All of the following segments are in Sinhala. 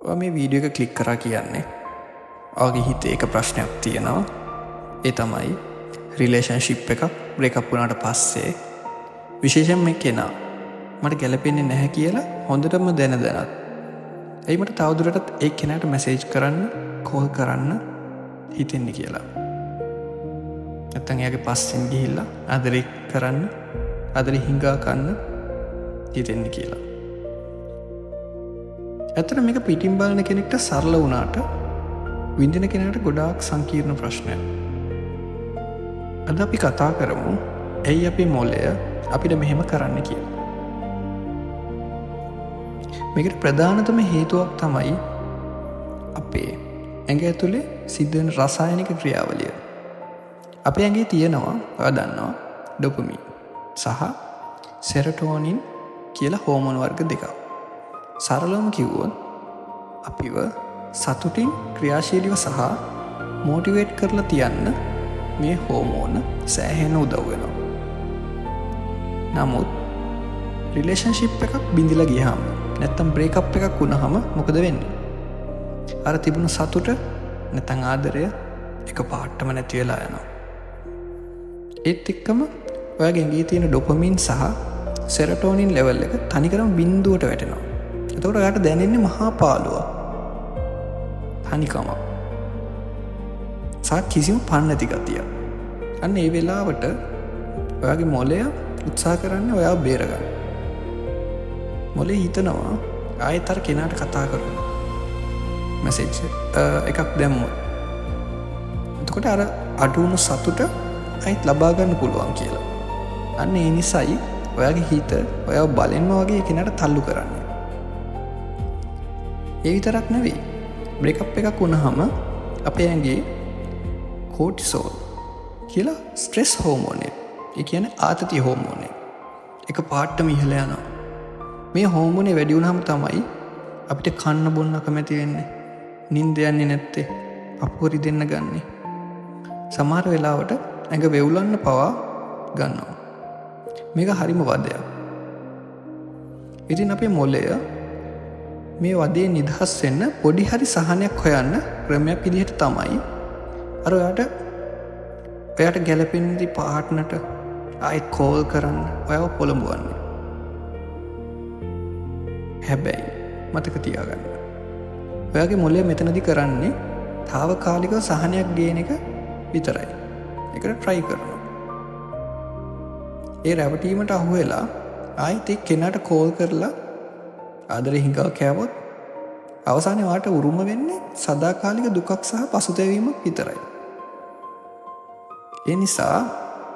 මේ වීඩියෝ එක ක්ලික් කරා කියන්නේ ඔයාගේ හිතේ එක ප්‍රශ්නයක් තියෙනවා. ඒ තමයි රිලේෂන්ෂිප් එකක් බ්‍රේකප් වුණාට පස්සේ විශේෂයෙන් මේ කෙනා මට ගැලපෙන්නේ නැහැ කියලා හොඳටම දැනත් ඇයි මට තවදුරටත් ඒ කෙනාට මැසේජ් කරන්න කෝල් කරන්න හිතෙන්නේ කියලා. නැත්තම් එයාගේ පස්සෙන් ගිහිල්ලා ආදරේ කරන්න ආදරේ හිඟා කන්න හිතෙන්නේ කියලා. ඇත්තට මේක පිටින් බලන කෙනෙක්ට සරල වුණාට විඳින කෙනාට ගොඩාක් සංකීර්ණ ප්‍රශ්නයක්. අද අපි කතා කරමු ඇයි අපේ මොළය අපිට මෙහෙම කරන්න කියලා. මේකට ප්‍රධානතම හේතුවක් තමයි අපේ ඇඟ ඇතුලේ සිද්ධ වෙන රසායනික ක්‍රියාවලිය. අපේ ඇඟේ තියෙනවා ඔයා දන්නවා ඩොපමින් සහ සෙරටෝනින් කියලා හෝමෝන වර්ග දෙකක්. සරලවම කිව්වොත් අපිව සතුටින් ක්‍රියාශීලීව සහ මෝටිවේට් කරලා තියන්න මේ හෝමෝන සෑහෙන උදව් වෙනවා. නමුත් රිලේෂන්ෂිප් එකක් බිඳිලා ගියාම නැත්තම් බ්‍රේකප් එකක් වුණාම මොකද වෙන්නේ? අර තිබුණු සතුට නැත්තම් ආදරය එක පාටම නැති වෙලා යනවා. ඒත් එක්කම ඔයාගේ ඇඟේ තියෙන ඩොපමින් සහ සෙරටෝනින් ලෙවල් එක තනිකරම බිඳුවට වැටෙනවා. එතකොට ඔයාට දැනෙන්නේ මහා පාළුවක්. තනිකම. සහ කිසිම පණ නැති ගතියක්. අන්න ඒ වෙලාවට ඔයාගේ මොළය උත්සාහ කරන්නේ ඔයාව බේරගන්න. මොළේ හිතනවා ආයෙත් අර කෙනාට කතා කරමු. මැසේජ් එකක් දැම්මොත්. එතකොට අර අඩු වුණු සතුට ආයෙත් ලබා ගන්න පුළුවන් කියලා. අන්න ඒ නිසායි ඔයාගේ හිත ඔයාව බලෙන්ම වගේ කෙනාට තල්ලු කරන්නේ. ඒ විතරක් නෙවෙයි. බ්‍රේකප් එකක් වුණාම අපේ ඇඟේ කෝටිසෝල් කියලා ස්ට්‍රෙස් හෝමෝනේ. ඒ කියන්නේ ආතති හෝමෝනේ. එක පාටම ඉහළ යනවා. මේ හෝමෝනේ වැඩි වුණාම තමයි අපිට කන්න බොන්න කැමති වෙන්නේ. නිින්ද යන්නේ නැත්තේ. අපෝරි දෙන්න ගන්නෙ. සමහර වෙලාවට ඇඟ වෙවුලන්න පවා ගන්නවා. මේක හරිම වදයක්. ඉතින් අපේ මොළය මේ වදේ නිදහස් වෙන්න පොඩි හරි සහනයක් හොයන්න ක්‍රමයක් විදිහට තමයි අර ඔයාට ගැලපෙන්නේ පාර්ට්නර්ට ආයෙත් කෝල් කරන්න ඔයාව පොළඹවන්නේ. හැබැයි මතක තියාගන්න. ඔයාගේ මොළය මෙතනදී කරන්නේ తాවකාලිකව සහනයක් ගේන එක විතරයි. ඒකට try කරනවා. ඒ රැවටීමට අහු වෙලා ආයෙත් ඒ කෙනාට කෝල් කරලා ආදරේ හිඟා කෑවොත් අවසානයේ වාට උරුම වෙන්නේ සදාකාලික දුකක් සහ පසුතැවීමක් විතරයි. ඒ නිසා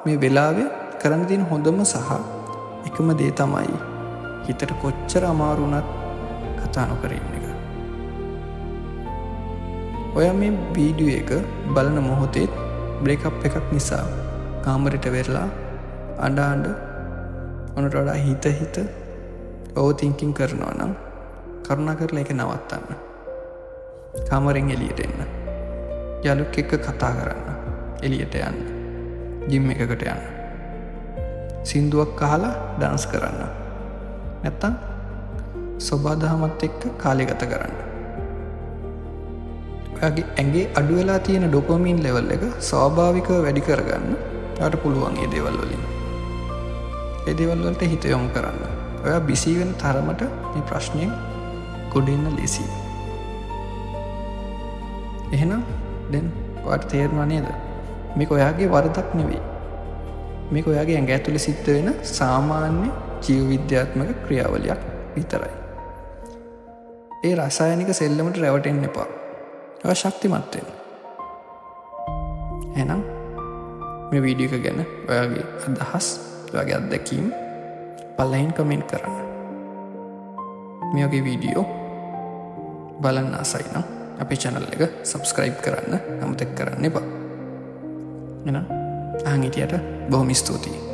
මේ වෙලාවේ කරන්න තියෙන හොඳම සහ එකම දේ තමයි හිතට කොච්චර අමාරු වුණත් කතා නොකර ඉන්න එක. ඔයා මේ වීඩියෝ එක බලන මොහොතේ බ්‍රේකප් එකක් නිසා කාමරයට වෙරලා අඬ ඔනට වඩා හිත ඕවර් තින්කින් කරනවා නම් කරුණා කරලා ඒක නවත්තන්න. කාමරෙන් එළියට එන්න. යාළුවෙක් එක්ක කතා කරන්න. එළියට යන්න. ජිම් එකකට යන්න. සින්දුවක් අහලා ඩාන්ස් කරන්න. නැත්තම් සබදාමත් එක්ක කාලය ගත කරන්න. ඔයාගේ ඇඟේ අඩු වෙලා තියෙන ඩොපමින් ලෙවල් එක ස්වාභාවිකව වැඩි කරගන්න ඔයාට පුළුවන් මේ දේවල් වලින්. ඒ දේවල් වලට හිත යොමු කරන්න. ඔයා බිසි වෙන තරමට මේ ප්‍රශ්නයෙන් ගොඩෙන්න ලේසියි. එහෙනම් දැන් ඔයාට තේරෙනව නේද? මේක ඔයාගේ වරදක් නෙවෙයි. මේක ඔයාගේ ඇඟ ඇතුලේ සිද්ධ වෙන සාමාන්‍ය ජීව විද්‍යාත්මක ක්‍රියාවලියක් විතරයි. ඒ රසායනික සෙල්ලමට රැවටෙන්න එපා. ඔයා ශක්තිමත් වෙන්න. එහෙනම් මේ වීඩියෝ එක ගැන ඔයාගේ අදහස්, ඔයාගේ අත්දැකීම් පල්ලෙහින් කමෙන්ට් කරන්න. මේ වගේ වීඩියෝ බලන්න ආසයි නම් අපේ channel එක subscribe කරන්න අමතක කරන්න එපා. එහෙනම් අහන් හිටියට බොහොම ස්තුතියි.